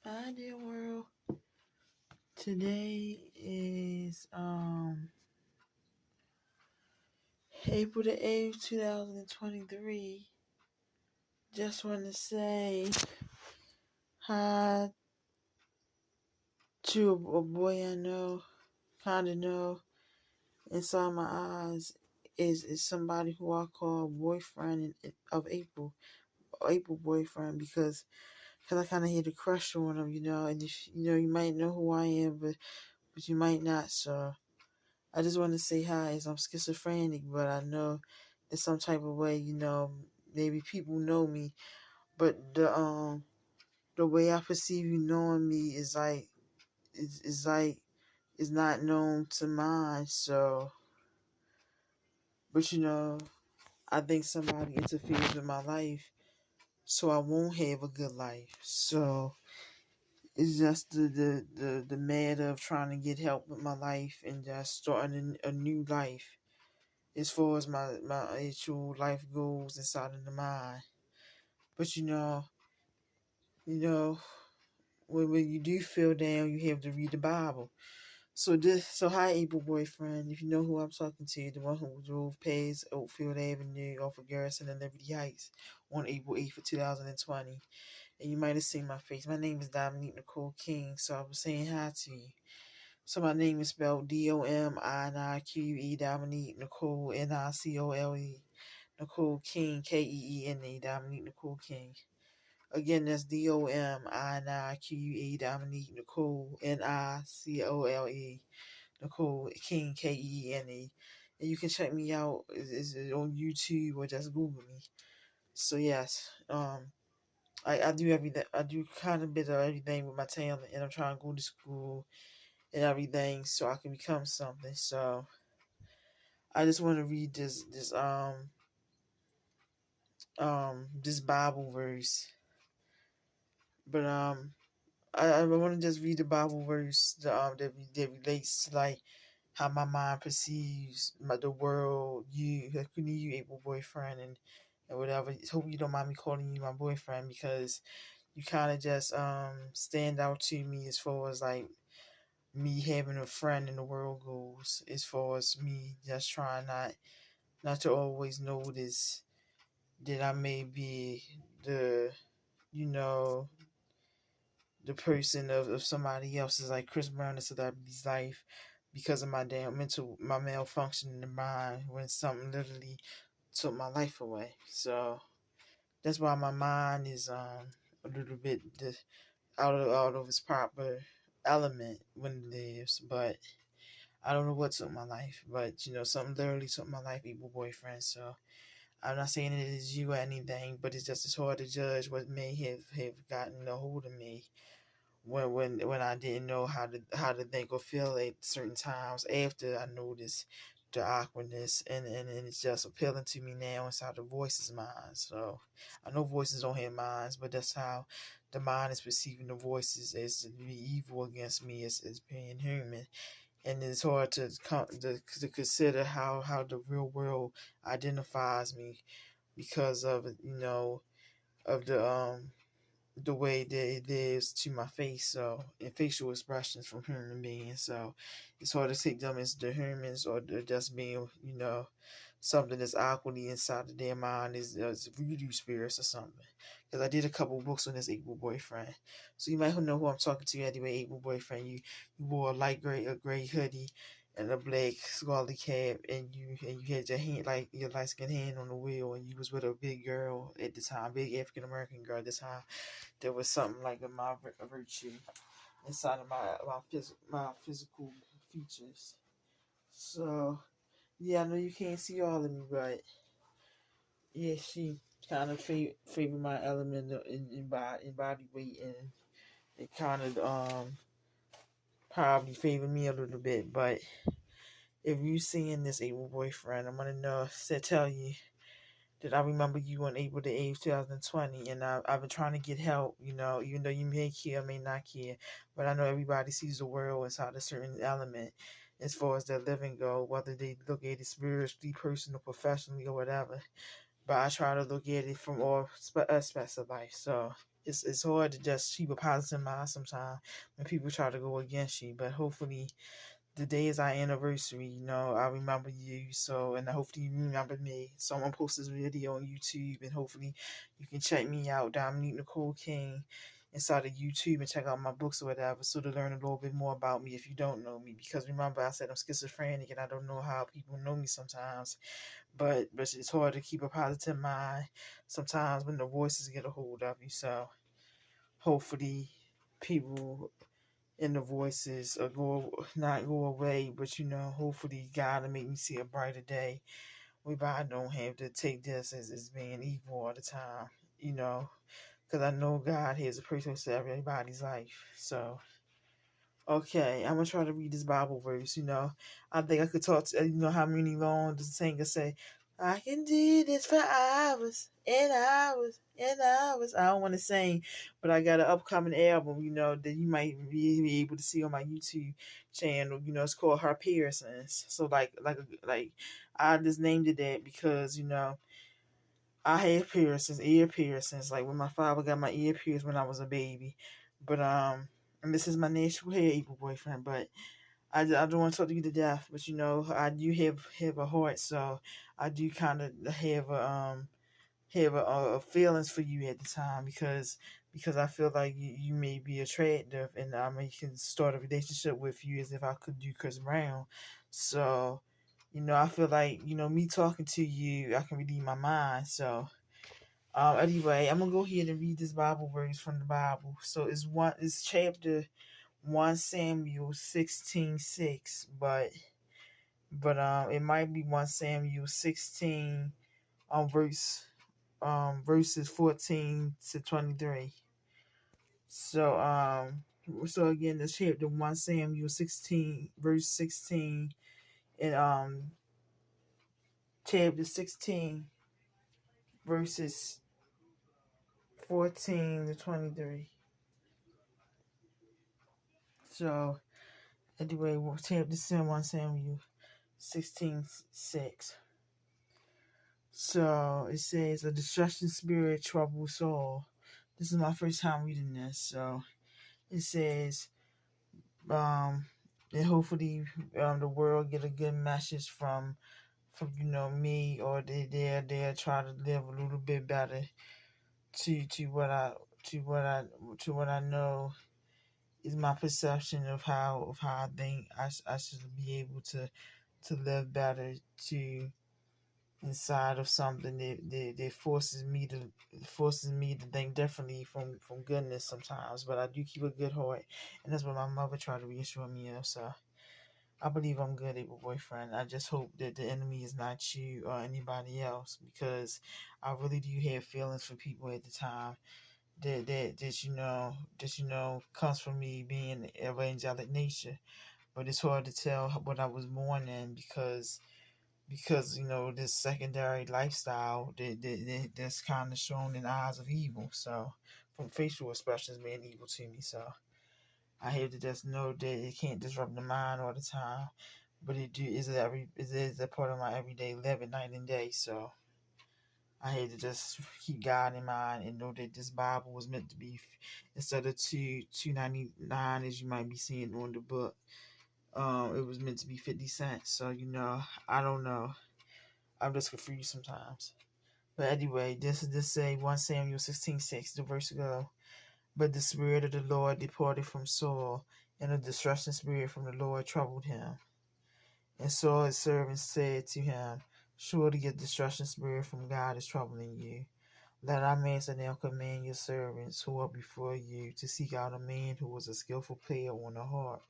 Hi dear world. Today is April the 8th, 2023. Just want to say hi to a boy I know, kinda know. Inside my eyes is somebody who I call boyfriend of April boyfriend because I kind of had a crush on him, and if you might know who I am, but you might not, so I just want to say hi as I'm schizophrenic, but I know in some type of way, maybe people know me, but the way I perceive you knowing me is like is not known to mine. So, but I think somebody interferes with my life, so I won't have a good life. So it's just the matter of trying to get help with my life and just starting a new life as far as my actual life goes inside of the mind. But you know, when you do feel down, you have to read the Bible. So hi, April boyfriend. If you know who I'm talking to, the one who drove past Oakfield Avenue off of Garrison and Liberty Heights on April 8th of 2020. And you might have seen my face. My name is Dominique Nicole King, so I was saying hi to you. So my name is spelled Dominique Dominique Nicole Nicole Nicole King Keena Dominique Nicole King. Again, that's Dominique Dominique Nicole Nicole Nicole King Keena. And you can check me out is it on YouTube or just Google me. So yes, I do everything. I do kind of bit of everything with my talent, and I'm trying to go to school and everything so I can become something. So I just want to read this Bible verse, but I want to just read the Bible verse that relates to like how my mind perceives the world, including you, April boyfriend, and whatever. Hope you don't mind me calling you my boyfriend because you kind of just stand out to me as far as like me having a friend in the world goes. As far as me just trying not to always notice that I may be the you know the person of somebody else's, like Chris Brown, the celebrity's life because of my malfunction in the mind when something literally took my life away. So that's why my mind is a little bit out of its proper element when it lives. But I don't know what took my life, but something literally took my life, evil boyfriend. So I'm not saying it is you or anything, but it's just as hard to judge what may have gotten a hold of me when I didn't know how to think or feel at certain times after I noticed the awkwardness and it's just appealing to me now inside the voice's mind. So I know voices don't have minds, but that's how the mind is perceiving the voices as to be evil against me as being human. And it's hard to consider how the real world identifies me because of of the way that it is to my face, so and facial expressions from human beings. So it's hard to take them as the humans or they're just being, something that's awkwardly inside of their mind is voodoo spirits or something. Because I did a couple books on this April boyfriend, so you might know who I'm talking to anyway. April boyfriend, you wore a gray hoodie and a black scarlet cap, and you had your hand like your light skin hand on the wheel, and you was with a big girl at the time, big African American girl at the time. There was something like a virtue inside of my physical features. So yeah, I know you can't see all of me, but yeah, she kind of favor my element in body weight, and it kind of probably favor me a little bit. But if you seeing this able boyfriend, I'm gonna tell you that I remember you on April the 8th, 2020, and I've been trying to get help, even though you may care, may not care, but I know everybody sees the world inside a certain element as far as their living go, whether they look at it spiritually, personal, professionally, or whatever. But I try to look at it from all aspects of life. So it's hard to just keep a positive mind sometimes when people try to go against you. But hopefully today is our anniversary. I remember you, so and hopefully you remember me. So I'm gonna post this video on YouTube, and hopefully you can check me out, Dominique Nicole King, inside of YouTube, and check out my books or whatever, so to learn a little bit more about me if you don't know me. Because remember, I said I'm schizophrenic, and I don't know how people know me sometimes. But it's hard to keep a positive mind sometimes when the voices get a hold of you. So hopefully people and the voices not go away, but hopefully God will make me see a brighter day whereby I don't have to take this as being evil all the time, you know, because I know God has a purpose to everybody's life. So, okay, I'm gonna try to read this Bible verse. I think I could talk to how many long the singer say, I can do this for hours and hours and hours. I don't want to sing, but I got an upcoming album, that you might be able to see on my YouTube channel. It's called Her Piercings. So like I just named it that because I had piercings, ear piercings. Like when my father got my ear pierced when I was a baby, but and this is my natural hair, evil boyfriend. But I don't want to talk to you to death. But I do have a heart, so I do kind of have a feelings for you at the time because I feel like you may be attractive, and I may can start a relationship with you as if I could do Chris Brown. So, I feel like me talking to you, I can redeem my mind. So, anyway, I'm gonna go ahead and read this Bible verse from the Bible. So it's chapter 1 Samuel 16:6, but it might be 1 Samuel 16 verses 14 to 23. So again, this chapter 1 Samuel 16 verse 16 and chapter 16 verses 14 to 23. So anyway, chapter 1 Samuel 16:6. So it says, a destruction spirit troubles Saul. This is my first time reading this. So it says, and hopefully the world get a good message from me, or they'll try to live a little bit better to what I know is my perception of how I think I should be able to live better, to inside of something that forces me to think differently from goodness sometimes. But I do keep a good heart, and that's what my mother tried to reassure me of. So I believe I'm good, able boyfriend. I just hope that the enemy is not you or anybody else, because I really do have feelings for people at the time that comes from me being of angelic nature. But it's hard to tell what I was born in because this secondary lifestyle that's kind of shown in the eyes of evil. So from facial expressions being evil to me. So I have to just know that it can't disrupt the mind all the time, but it is a part of my everyday living, night and day. So I had to just keep God in mind and know that this Bible was meant to be, instead of $2.99 as you might be seeing on the book. It was meant to be 50 cents. So I don't know. I'm just confused sometimes. But anyway, this is just say 1 Samuel 16:6. The verse go. But the Spirit of the Lord departed from Saul, and a distressing spirit from the Lord troubled him. And Saul his servant said to him, surely a distressing spirit from God is troubling you. Let our master now command your servants who are before you to seek out a man who is a skillful player on the harp,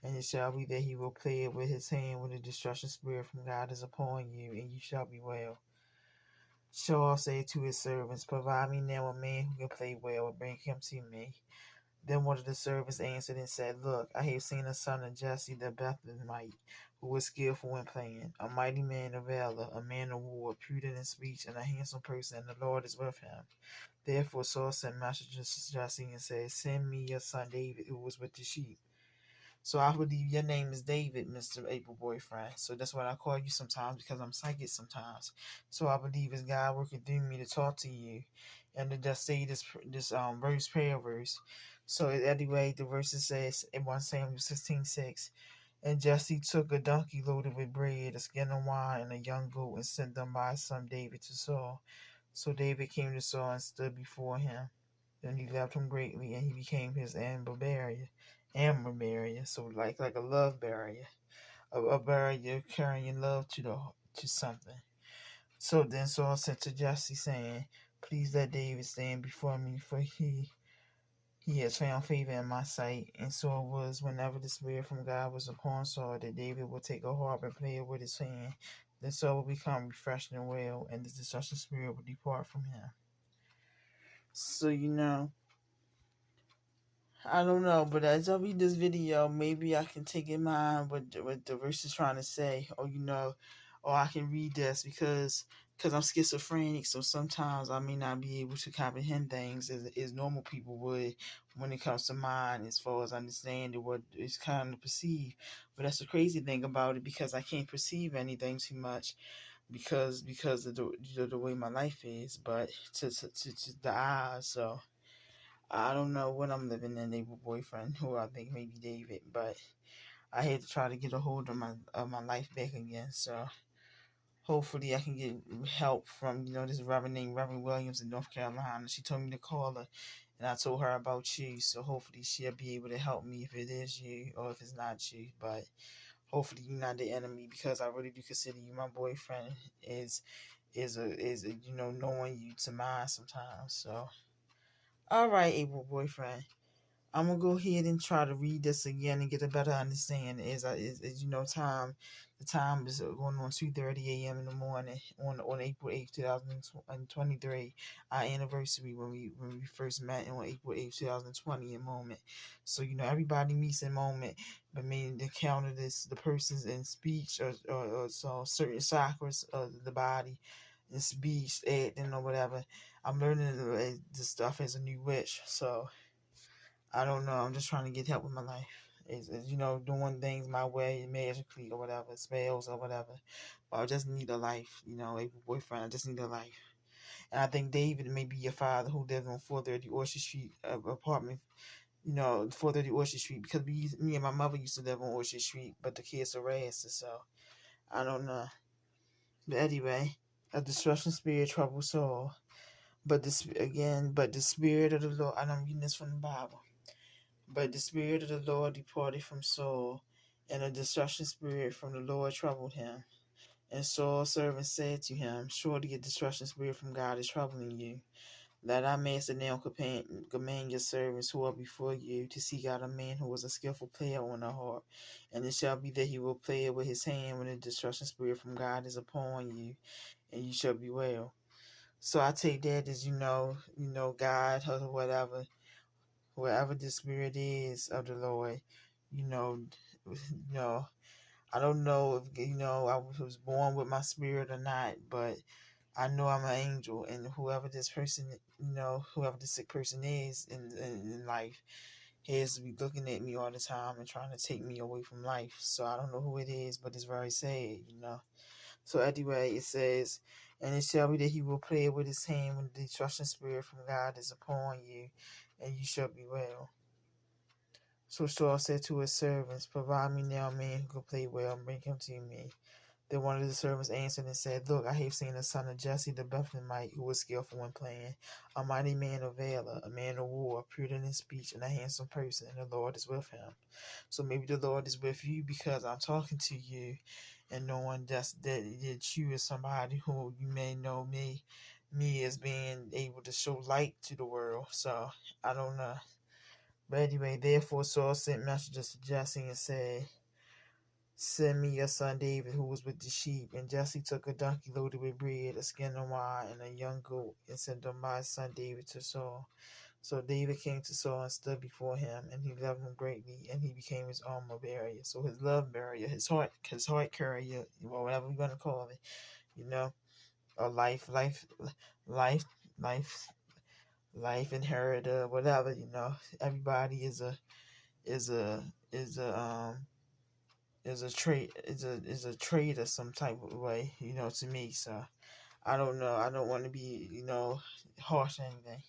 and it shall be that he will play it with his hand when the destruction spirit from God is upon you, and you shall be well. Saul said to his servants, provide me now a man who can play well, and bring him to me. Then one of the servants answered and said, look, I have seen a son of Jesse the Bethlehemite, who was skillful in playing, a mighty man of valor, a man of war, prudent in speech, and a handsome person, and the Lord is with him. Therefore Saul sent messengers to Jesse and said, send me your son David, who was with the sheep. So I believe your name is David, Mr. April boyfriend. So that's what I call you sometimes, because I'm psychic sometimes. So I believe it's God working through me to talk to you. and to just say this verse prayer verse. So anyway, the verse says in 1 Samuel 16:6, and Jesse took a donkey loaded with bread, a skin of wine, and a young goat, and sent them by his son David to Saul. So David came to Saul and stood before him. Then he loved him greatly, and he became his armor barrier. Armor barrier, so like a love barrier, a barrier carrying love to something. So then Saul said to Jesse, saying, "Please let David stand before me, for he has found favor in my sight." And so it was, whenever the Spirit from God was upon Saul, that David would take a harp and play it with his hand. Then Saul would become refreshed and well, and the destruction spirit would depart from him. So I don't know, but as I read this video, maybe I can take in mind what the verse is trying to say, or I can read this because I'm schizophrenic, so sometimes I may not be able to comprehend things as normal people would when it comes to mine, as far as understanding what is kind of perceived. But that's the crazy thing about it, because I can't perceive anything too much because of the way my life is, but to the eyes, so. I don't know what I'm living in, neighbor boyfriend, who I think may be David, but I had to try to get a hold of my life back again. So hopefully I can get help from this Reverend named Reverend Williams in North Carolina. She told me to call her, and I told her about you. So hopefully she'll be able to help me if it is you or if it's not you. But hopefully you're not the enemy, because I really do consider you my boyfriend. Is knowing you to mine sometimes. So all right, able boyfriend. I'm gonna go ahead and try to read this again and get a better understanding. As time, the time is going on 2:30 a.m. in the morning on April 8th, 2023, our anniversary when we first met on April 8th, 2020 in Moment. So everybody meets in Moment, but meaning to counter the person's in speech or so certain chakras of the body, in speech, acting or whatever. I'm learning this stuff as a new witch, so. I don't know. I'm just trying to get help with my life. Doing things my way magically or whatever, spells or whatever. But I just need a life, a boyfriend. I just need a life. And I think David may be your father, who lives on 430 Orchard Street apartment. 430 Orchard Street, because me and my mother used to live on Orchard Street, but the kids harassed us, so I don't know. But anyway, a destruction spirit troubles Saul. But the spirit of the Lord. I'm reading this from the Bible. But the Spirit of the Lord departed from Saul, and a destruction spirit from the Lord troubled him. And Saul's servant said to him, "Surely a destruction spirit from God is troubling you. Let our master now command your servants who are before you to seek out a man who is a skillful player on the harp. And it shall be that he will play it with his hand when the destruction spirit from God is upon you, and you shall be well." So I take that as God or whatever. Wherever the spirit is of the Lord, you know, I don't know if I was born with my spirit or not, but I know I'm an angel, and whoever this person, whoever the sick person is in life, has to be looking at me all the time and trying to take me away from life. So I don't know who it is, but it's very sad. So anyway, it says, "And it shall be that he will play with his hand when the trusting spirit from God is upon you, and you shall be well." So Saul said to his servants, "Provide me now a man who can play well, and bring him to me." Then one of the servants answered and said, "Look, I have seen a son of Jesse the Bethlehemite, who was skillful in playing, a mighty man of valor, a man of war, prudent in speech, and a handsome person, and the Lord is with him." So maybe the Lord is with you, because I'm talking to you and knowing that you is somebody who you may know me as being able to show light to the world. So I don't know. But anyway, therefore Saul sent messengers to Jesse and said, "Send me your son David, who was with the sheep." And Jesse took a donkey loaded with bread, a skin of wine, and a young goat, and sent them by his son David to Saul. So David came to Saul and stood before him, and he loved him greatly, and he became his armor barrier. So his love barrier, his heart carrier, or whatever you're gonna call it, or life, life, life inheritor, whatever. Everybody is a is a is a trait is a trait of some type of way, to me. So I don't know. I don't want to be, harsh or anything.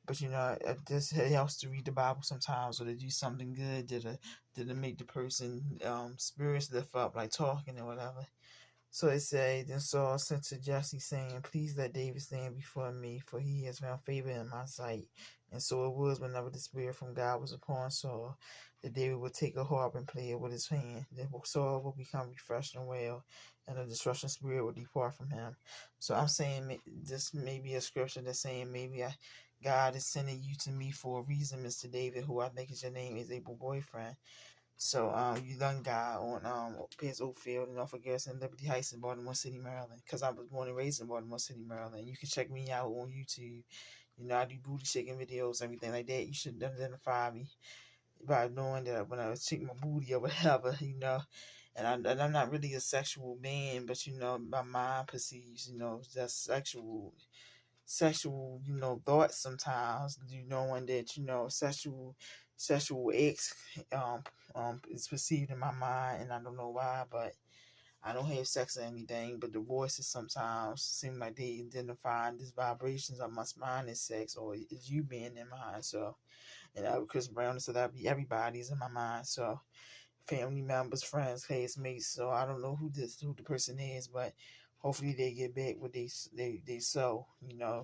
But it just helps to read the Bible sometimes, or to do something good to make the person spirits lift up, like talking or whatever. So it said, then Saul sent to Jesse, saying, Please let David stand before me, for he has found favor in my sight. And so it was, whenever the Spirit from God was upon Saul, that David would take a harp and play it with his hand. Then Saul would become refreshed and well, and the destruction spirit would depart from him. So I'm saying this may be a scripture that's saying maybe God is sending you to me for a reason, Mr. David, who I think is your name, is Able Boyfriend. So you done got on Pierce Oakfield and off of Garrison Liberty Heights in Baltimore City, Maryland. Because I was born and raised in Baltimore City, Maryland. You can check me out on YouTube. I do booty shaking videos, everything like that. You should identify me by knowing that when I shake my booty or whatever, And I'm not really a sexual man, but my mind perceives, just sexual, thoughts sometimes. Knowing that, sexual acts is perceived in my mind, and I don't know why, but I don't have sex or anything. But the voices sometimes seem like they identify these vibrations of my mind is sex, or is you being in mine. So, and Chris Brown said that be everybody's in my mind. So, family members, friends, classmates. So I don't know who the person is, but hopefully they get back what they sow,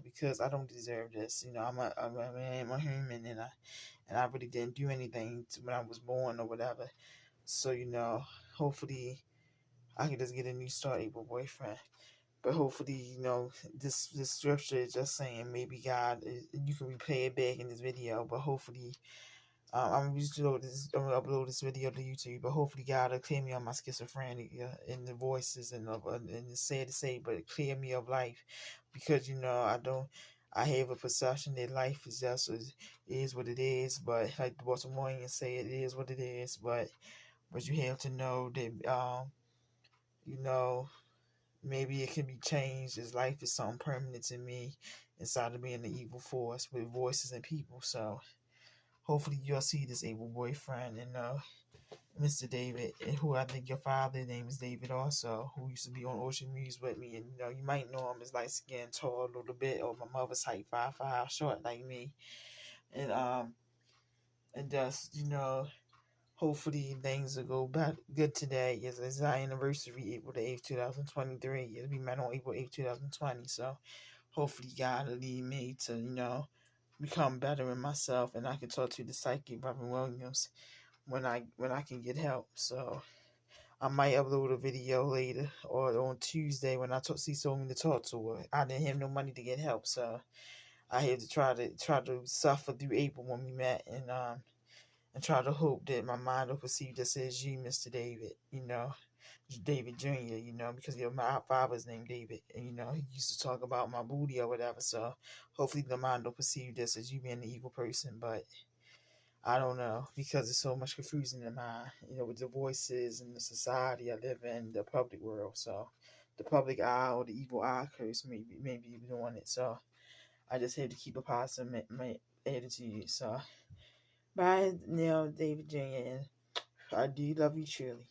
because I don't deserve this. I'm a human, and I really didn't do anything when I was born or whatever. So hopefully I can just get a new start, Able Boyfriend. But hopefully, this scripture is just saying maybe God, you can replay it back in this video, but hopefully I'm gonna upload this video to YouTube, but hopefully God will clear me of my schizophrenia in the voices and it's sad to say, but clear me of life, because I have a perception that life is just is what it is, but like the Baltimoreans say, it is what it is, but you have to know that you know maybe it can be changed, as life is something permanent to me inside of being an evil force with voices and people. So hopefully you'll see this Able Boyfriend and Mr. David, and who I think your father's name is David also, who used to be on Ocean Muse with me, and you might know him as light skin, tall a little bit, or my mother's height, 5'5", short like me, and just hopefully things will go back good today. It's our anniversary, April the 8th, 2023. It'll be met on April 8th, 2020. So hopefully God will lead me to become better in myself, and I can talk to the psychic Reverend Williams when I can get help. So I might upload a video later or on Tuesday when I see someone to talk to her. I didn't have no money to get help, so I had to try to suffer through April when we met, and try to hope that my mind will perceive this as you, Mr. David, David Jr., because my father's named David, and he used to talk about my booty or whatever. So hopefully the mind will perceive this as you being an evil person, but I don't know, because there's so much confusion in mind, with the voices and the society I live in, the public world. So the public eye or the evil eye curse maybe doing it. So I just have to keep a positive attitude. So bye now, David Jr. I do love you truly.